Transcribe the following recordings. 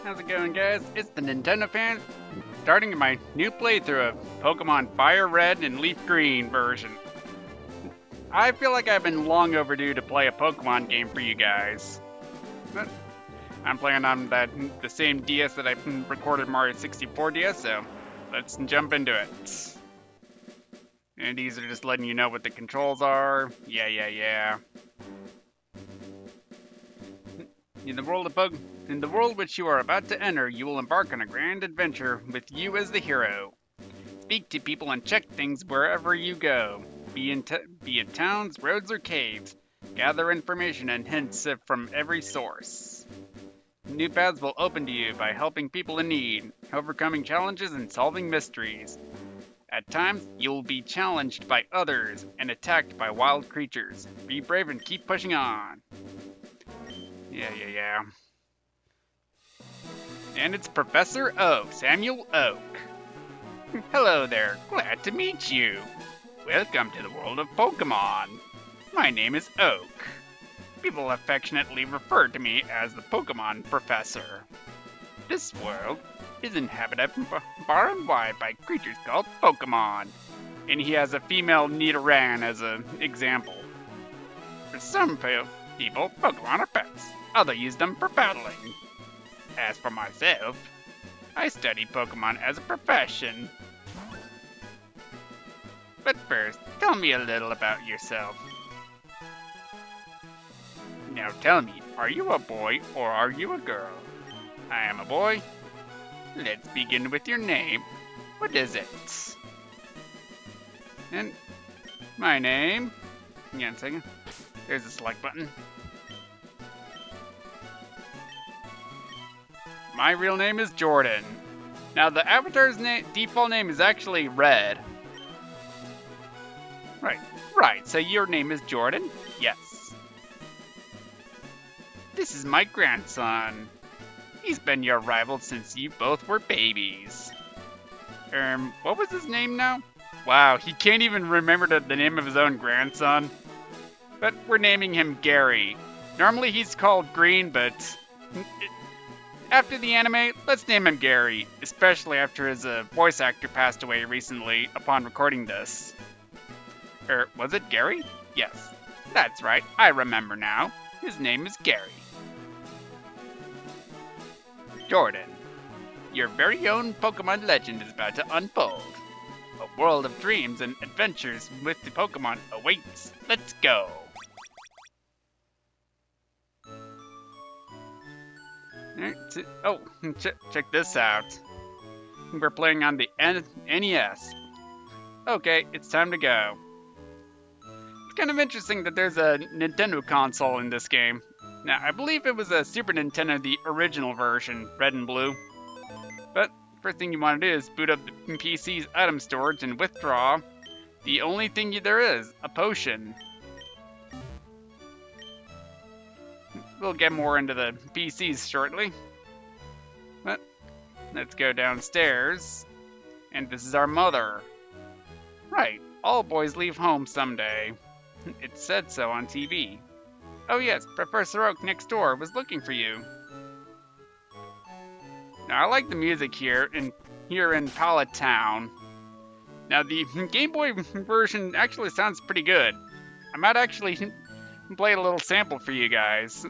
How's it going, guys? It's the Nintendo fan, starting my new playthrough of Pokemon Fire Red and Leaf Green version. I feel like I've been long overdue to play a Pokemon game for you guys. But I'm playing on the same DS that I recorded Mario 64 DS, so let's jump into it. And these are just letting you know what the controls are. Yeah. In the world which you are about to enter, you will embark on a grand adventure with you as the hero. Speak to people and check things wherever you go, be it towns, roads, or caves. Gather information and hints from every source. New paths will open to you by helping people in need, overcoming challenges, and solving mysteries. At times, you'll be challenged by others and attacked by wild creatures. Be brave and keep pushing on. Yeah. And it's Professor Oak, Samuel Oak. Hello there, glad to meet you. Welcome to the world of Pokemon. My name is Oak. People affectionately refer to me as the Pokemon Professor. This world is inhabited far and wide by creatures called Pokemon. And he has a female Nidoran as an example. For some people, Pokemon are pets. Others use them for battling. As for myself, I study Pokemon as a profession. But first, tell me a little about yourself. Now tell me, are you a boy or are you a girl? I am a boy. Let's begin with your name. What is it? And my name... Hang on a second. There's the select button. My real name is Jordan. Now the avatar's default name is actually Red. Right, so your name is Jordan? Yes. This is my grandson. He's been your rival since you both were babies. What was his name now? Wow, he can't even remember the name of his own grandson. But we're naming him Gary. Normally he's called Green, but... after the anime, let's name him Gary, especially after his voice actor passed away recently upon recording this. Was it Gary? Yes, that's right, I remember now. His name is Gary. Jordan, your very own Pokemon legend is about to unfold. A world of dreams and adventures with the Pokemon awaits. Let's go! Oh, check this out. We're playing on the NES. Okay, it's time to go. It's kind of interesting that there's a Nintendo console in this game. Now, I believe it was a Super Nintendo, the original version, red and blue. But first thing you want to do is boot up the PC's item storage and withdraw the only thing there is, a potion. We'll get more into the PCs shortly. But let's go downstairs. And this is our mother. Right, all boys leave home someday. It said so on TV. Oh yes, Professor Oak next door was looking for you. Now I like the music here in Pallet Town. Now the Game Boy version actually sounds pretty good. I might actually play a little sample for you guys.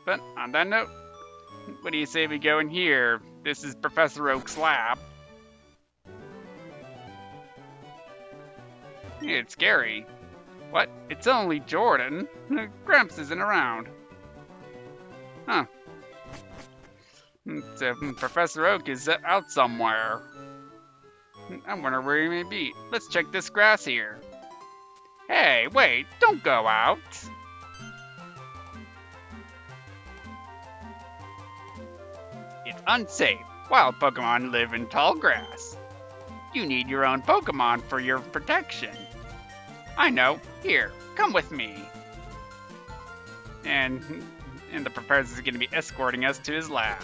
But on that note, what do you say we go in here? This is Professor Oak's lab. It's scary. What? It's only Jordan. Gramps isn't around. Huh. So, Professor Oak is out somewhere. I wonder where he may be. Let's check this grass here. Hey, wait, don't go out. It's unsafe. Wild Pokemon live in tall grass. You need your own Pokemon for your protection. I know. Here, come with me. And the professor is going to be escorting us to his lab.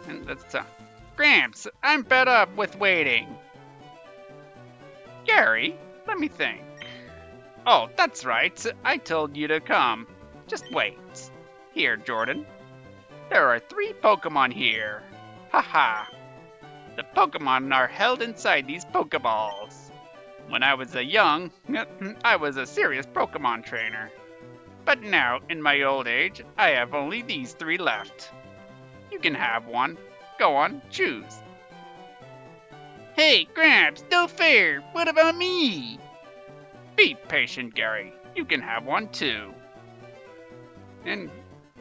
And Gramps, I'm fed up with waiting. Gary, let me think. Oh, that's right. I told you to come. Just wait. Here, Jordan. There are 3 Pokemon here. Haha. The Pokemon are held inside these Pokeballs. When I was I was a serious Pokemon trainer. But now, in my old age, I have only these 3 left. You can have one. Go on, choose. Hey, Gramps, no fair. What about me? Be patient, Gary. You can have one too. And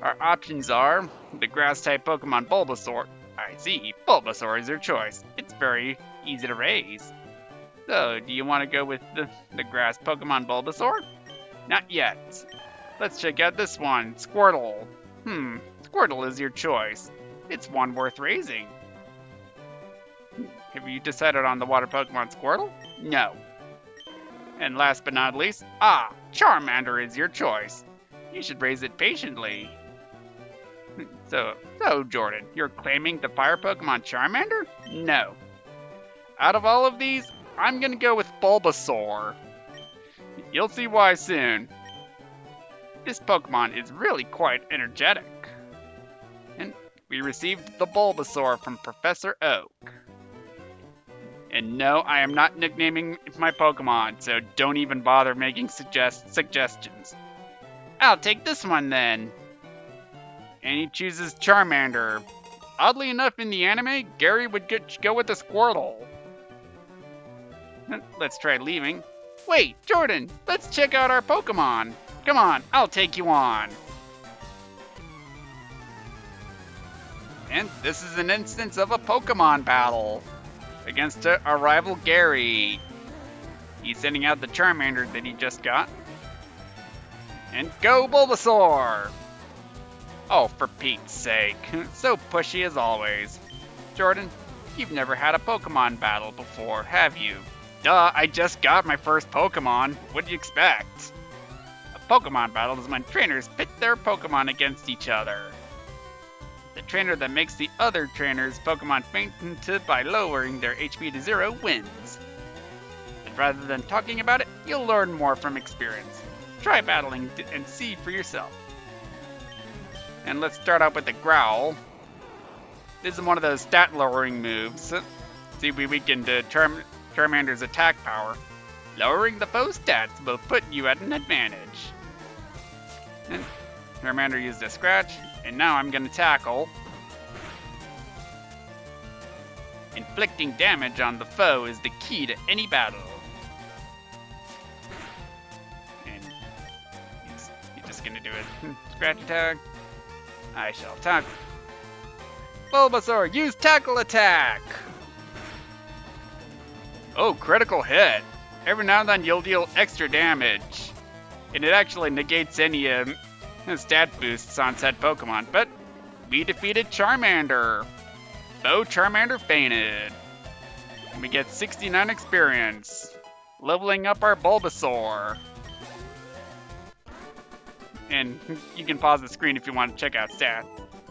our options are the Grass-type Pokemon Bulbasaur. I see, Bulbasaur is your choice. It's very easy to raise. So, do you want to go with the Grass Pokemon Bulbasaur? Not yet. Let's check out this one, Squirtle. Squirtle is your choice. It's one worth raising. Have you decided on the water Pokemon Squirtle? No. And last but not least, Charmander is your choice. You should raise it patiently. So Jordan, you're claiming the fire Pokemon Charmander? No. Out of all of these, I'm gonna go with Bulbasaur. You'll see why soon. This Pokemon is really quite energetic. And we received the Bulbasaur from Professor Oak. And no, I am not nicknaming my Pokemon, so don't even bother making suggestions. I'll take this one then. And he chooses Charmander. Oddly enough, in the anime, Gary would go with the Squirtle. Let's try leaving. Wait, Jordan, let's check out our Pokemon. Come on, I'll take you on. And this is an instance of a Pokemon battle against our rival Gary. He's sending out the Charmander that he just got. And go Bulbasaur! Oh, for Pete's sake. So pushy as always. Jordan, you've never had a Pokemon battle before, have you? Duh, I just got my first Pokemon. What do you expect? A Pokemon battle is when trainers pit their Pokemon against each other. The trainer that makes the other trainer's Pokemon fainted by lowering their HP to 0 wins. But rather than talking about it, you'll learn more from experience. Try battling and see for yourself. And let's start out with the Growl. This is one of those stat-lowering moves. See, we weakened Charmander's attack power. Lowering the foe stats will put you at an advantage. And Charmander used a scratch, and now I'm gonna tackle. Inflicting damage on the foe is the key to any battle. And he's just gonna do a scratch attack. I shall attack. Bulbasaur, use tackle attack! Oh, critical hit. Every now and then you'll deal extra damage. And it actually negates any stat boosts on said Pokemon. But we defeated Charmander. Though Charmander fainted. And we get 69 experience. Leveling up our Bulbasaur. And you can pause the screen if you want to check out stats.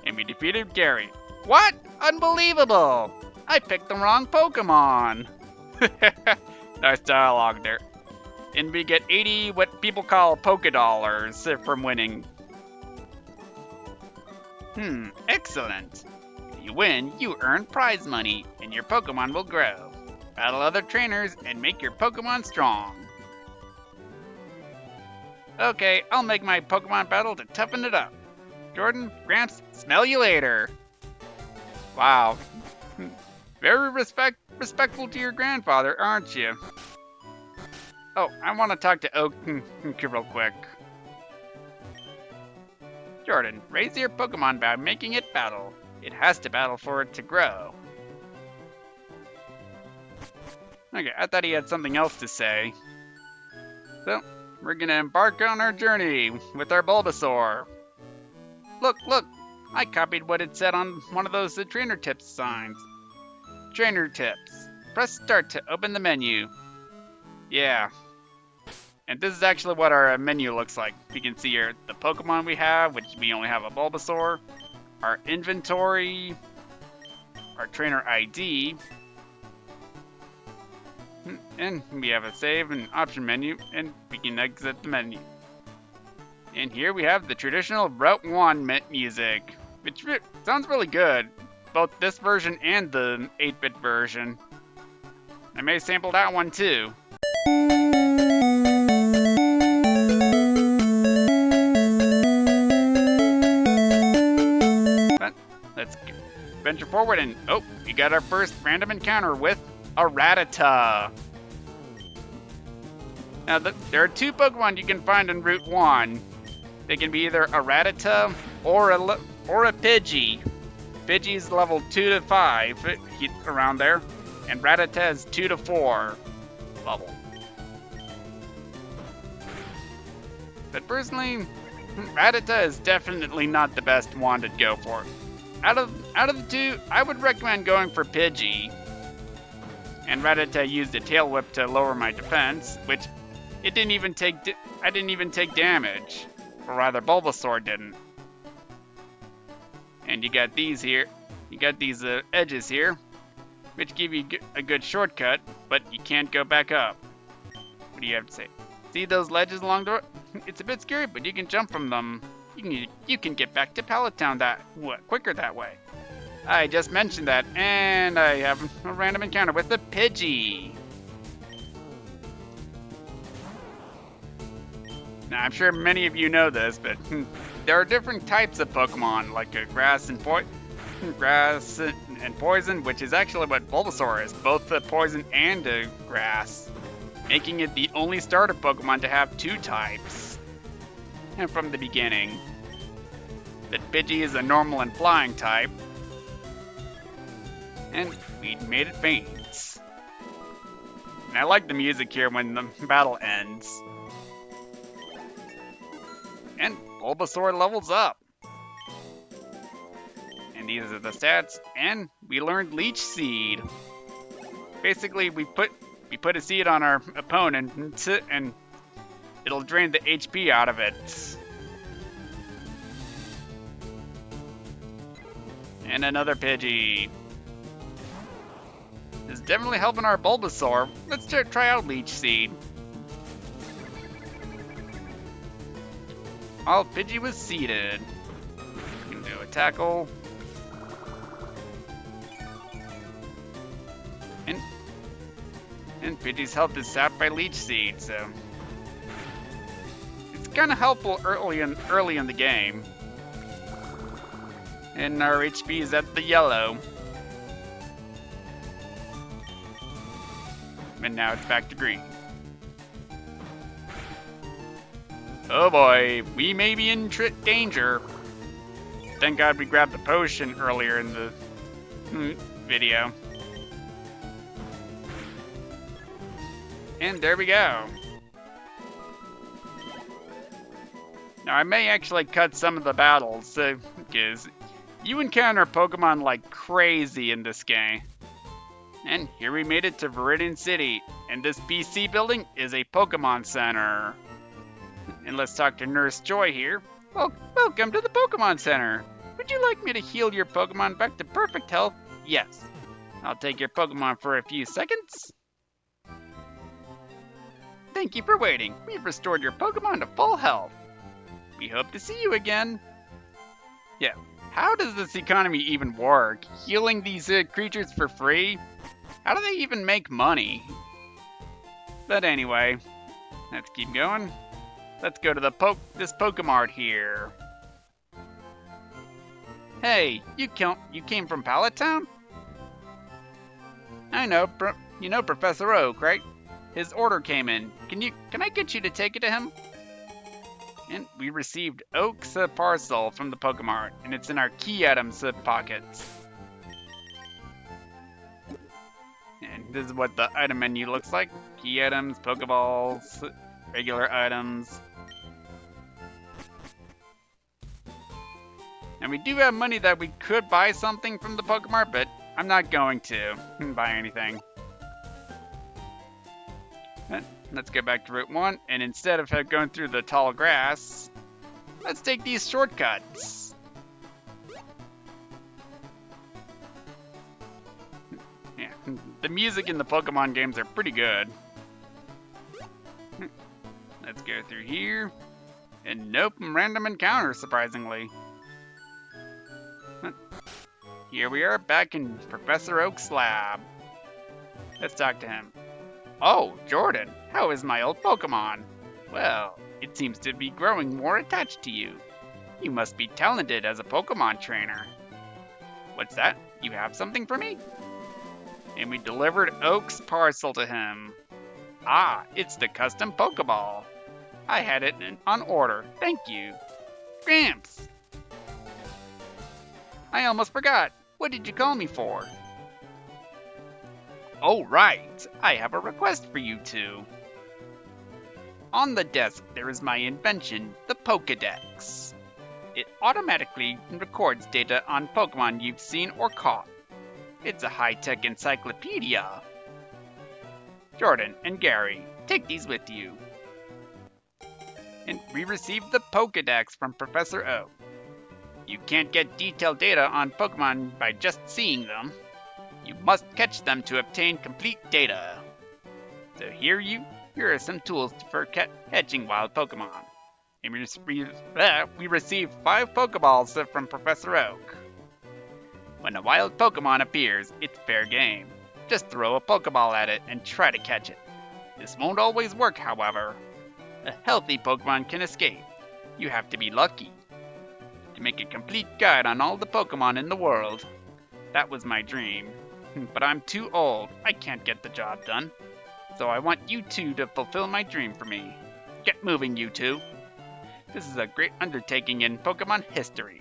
And we defeated Gary. What? Unbelievable! I picked the wrong Pokemon. Nice dialogue there. And we get 80 what people call Pokedollars from winning. Excellent. If you win, you earn prize money, and your Pokemon will grow. Battle other trainers and make your Pokemon strong. Okay, I'll make my Pokemon battle to toughen it up. Jordan, Gramps, smell you later. Wow. Very respectful to your grandfather, aren't you? Oh, I want to talk to Oak real quick. Jordan, raise your Pokemon by making it battle. It has to battle for it to grow. Okay, I thought he had something else to say. So, we're gonna embark on our journey with our Bulbasaur. Look, I copied what it said on one of those trainer tips signs. Trainer tips. Press start to open the menu. Yeah. And this is actually what our menu looks like. You can see here the Pokemon we have, which we only have a Bulbasaur. Our inventory. our trainer ID. And we have a save and option menu, and we can exit the menu. And here we have the traditional Route 1 music, which sounds really good. Both this version and the 8-bit version. I may sample that one too. But let's venture forward and, oh, we got our first random encounter with a Rattata. Now, there are two Pokemon you can find in Route 1. They can be either a Rattata or a Pidgey. Pidgey's level 2 to 5, around there, and Rattata is 2 to 4 level. But personally, Rattata is definitely not the best one to go for. Out of the two, I would recommend going for Pidgey. And Rattata used a Tail Whip to lower my defense, which I didn't even take damage, or rather Bulbasaur didn't. And you got these here, edges here, which give you a good shortcut, but you can't go back up. What do you have to say? See those ledges along the road? It's a bit scary, but you can jump from them. You can get back to Pallet Town quicker that way. I just mentioned that, and I have a random encounter with a Pidgey. Now, I'm sure many of you know this, but there are different types of Pokemon, like a grass and poison, which is actually what Bulbasaur is, both a poison and a grass, making it the only starter Pokemon to have two types. And from the beginning, that Pidgey is a normal and flying type, and we made it faint. And I like the music here when the battle ends. And Bulbasaur levels up. And these are the stats, and we learned Leech Seed. Basically, we put a seed on our opponent, and it'll drain the HP out of it. And another Pidgey. This is definitely helping our Bulbasaur. Let's try out Leech Seed. While Pidgey was seated, we can do a tackle. And Pidgey's health is sapped by Leech Seed, so it's kind of helpful early in the game. And our HP is at the yellow. And now it's back to green. Oh boy, we may be in danger. Thank God we grabbed the potion earlier in the video. And there we go. Now I may actually cut some of the battles, because you encounter Pokemon like crazy in this game. And here we made it to Viridian City, and this PC building is a Pokemon Center. And let's talk to Nurse Joy here. Well, welcome to the Pokemon Center. Would you like me to heal your Pokemon back to perfect health? Yes. I'll take your Pokemon for a few seconds. Thank you for waiting. We've restored your Pokemon to full health. We hope to see you again. Yeah, how does this economy even work? Healing these creatures for free? How do they even make money? But anyway, let's keep going. Let's go to this Pokemart here. Hey, you came from Pallet Town? I know, you know Professor Oak, right? His order came in. Can I get you to take it to him? And we received Oak's parcel from the Pokemart, and it's in our key items pockets. And this is what the item menu looks like. Key items, Pokeballs, regular items. And we do have money that we could buy something from the Pokemart, but I'm not going to buy anything. Let's go back to Route 1, and instead of going through the tall grass, let's take these shortcuts. The music in the Pokemon games are pretty good. Let's go through here. And nope, random encounter, surprisingly. Here we are back in Professor Oak's lab. Let's talk to him. Oh, Jordan, how is my old Pokemon? Well, it seems to be growing more attached to you. You must be talented as a Pokemon trainer. What's that? You have something for me? And we delivered Oak's parcel to him. Ah, it's the custom Pokeball. I had it on order. Thank you. Gramps! I almost forgot. What did you call me for? Oh, right. I have a request for you two. On the desk, there is my invention, the Pokédex. It automatically records data on Pokemon you've seen or caught. It's a high-tech encyclopedia. Jordan and Gary, take these with you. And we received the Pokédex from Professor O. You can't get detailed data on Pokemon by just seeing them. You must catch them to obtain complete data. So here are some tools for catching wild Pokemon. And we received 5 Pokeballs from Professor Oak. When a wild Pokemon appears, it's fair game. Just throw a Pokeball at it and try to catch it. This won't always work, however. A healthy Pokemon can escape. You have to be lucky. To make a complete guide on all the Pokemon in the world. That was my dream. But I'm too old. I can't get the job done. So I want you two to fulfill my dream for me. Get moving, you two. This is a great undertaking in Pokemon history.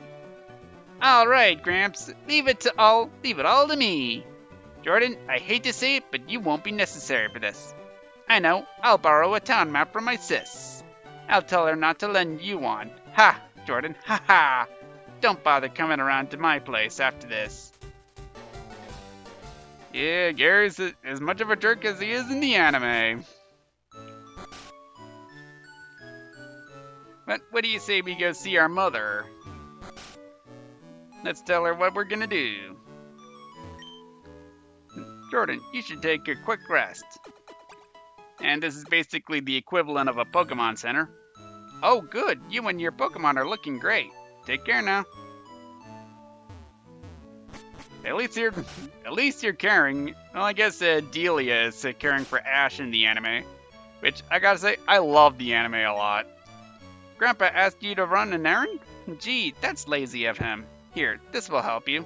All right, Gramps. Leave it all to me. Jordan, I hate to say it, but you won't be necessary for this. I know. I'll borrow a town map from my sis. I'll tell her not to lend you one. Ha, Jordan. Ha ha. Don't bother coming around to my place after this. Yeah, Gary's as much of a jerk as he is in the anime. But what do you say we go see our mother? Let's tell her what we're gonna do. Jordan, you should take a quick rest. And this is basically the equivalent of a Pokemon Center. Oh, good. You and your Pokemon are looking great. Take care now. At least you're caring. Well, I guess Delia is caring for Ash in the anime. Which, I gotta say, I love the anime a lot. Grandpa asked you to run an errand? Gee, that's lazy of him. Here, this will help you.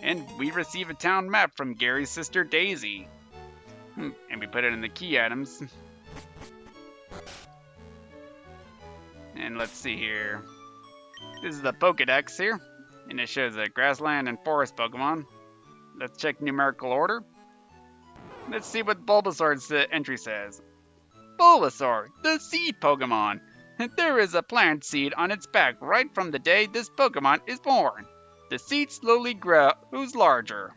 And we receive a town map from Gary's sister Daisy. And we put it in the key items. And let's see here. This is the Pokédex here. And it shows a grassland and forest Pokemon. Let's check numerical order. Let's see what Bulbasaur's entry says. Bulbasaur, the seed Pokemon. There is a plant seed on its back right from the day this Pokemon is born. The seed slowly grows larger.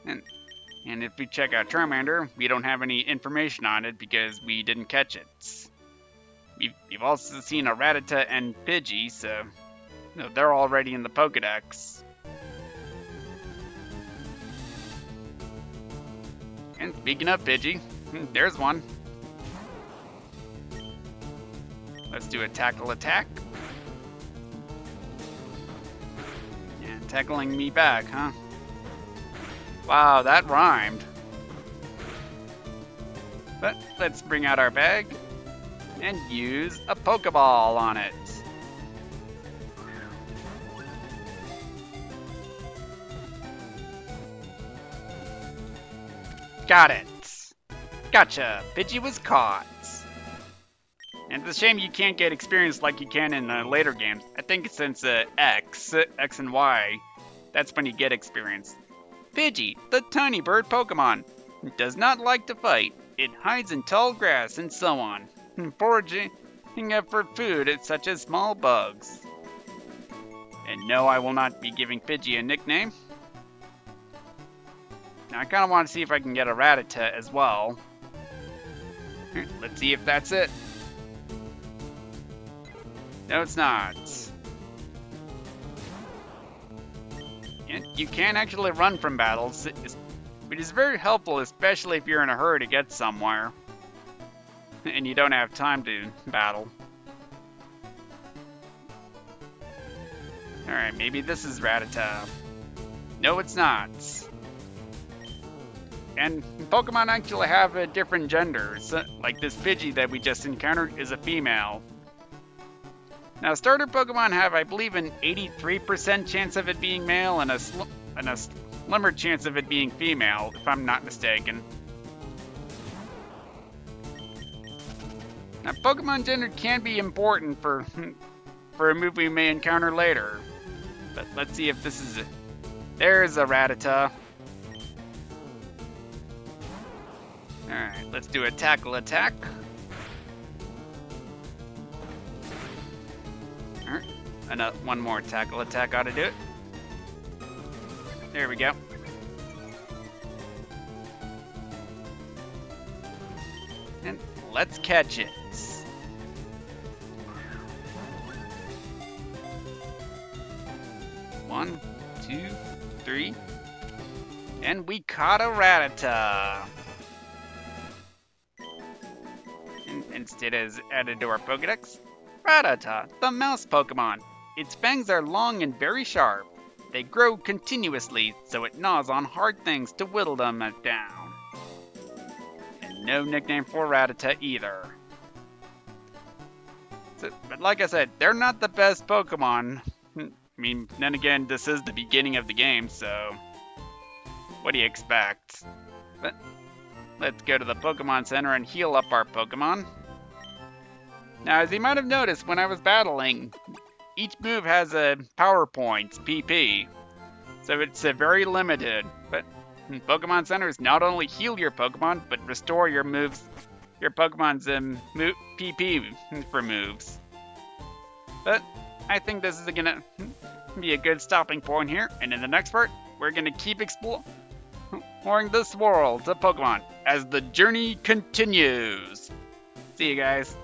And if we check out Charmander, we don't have any information on it because we didn't catch it. We've also seen a Rattata and Pidgey, so they're already in the Pokédex. And speaking of Pidgey, there's one. Let's do a tackle attack. And tackling me back, huh? Wow, that rhymed. But let's bring out our bag and use a Pokeball on it. Got it. Gotcha. Pidgey was caught. And it's a shame you can't get experience like you can in later games. I think since X and Y, that's when you get experience. Pidgey, the tiny bird Pokemon, does not like to fight. It hides in tall grass and so on, foraging for food such as small bugs. And no, I will not be giving Pidgey a nickname. Now I kind of want to see if I can get a Rattata as well. Let's see if that's it. No, it's not. And you can actually run from battles, which is very helpful, especially if you're in a hurry to get somewhere and you don't have time to battle. Alright, maybe this is Rattata. No, it's not. And Pokemon actually have different genders. Like this Pidgey that we just encountered is a female. Now, starter Pokemon have, I believe, an 83% chance of it being male and a slimmer chance of it being female, if I'm not mistaken. Now, Pokemon gender can be important for a move we may encounter later. But let's see if this is it. There's a Rattata. Alright, let's do a tackle attack. Alright, one more tackle attack ought to do it. There we go. And let's catch it. One, two, three. And we caught a Rattata. Instead is added to our Pokedex. Rattata, the mouse Pokemon. Its fangs are long and very sharp. They grow continuously, so it gnaws on hard things to whittle them down. And no nickname for Rattata either. But like I said, they're not the best Pokemon. I mean, then again, this is the beginning of the game, so what do you expect? But let's go to the Pokemon Center and heal up our Pokemon. Now, as you might have noticed when I was battling, each move has a power points, PP, so it's very limited. But Pokemon Centers not only heal your Pokemon, but restore your Pokemon's PP for moves. But I think this is gonna be a good stopping point here, and in the next part, we're gonna keep exploring this world of Pokemon as the journey continues. See you guys.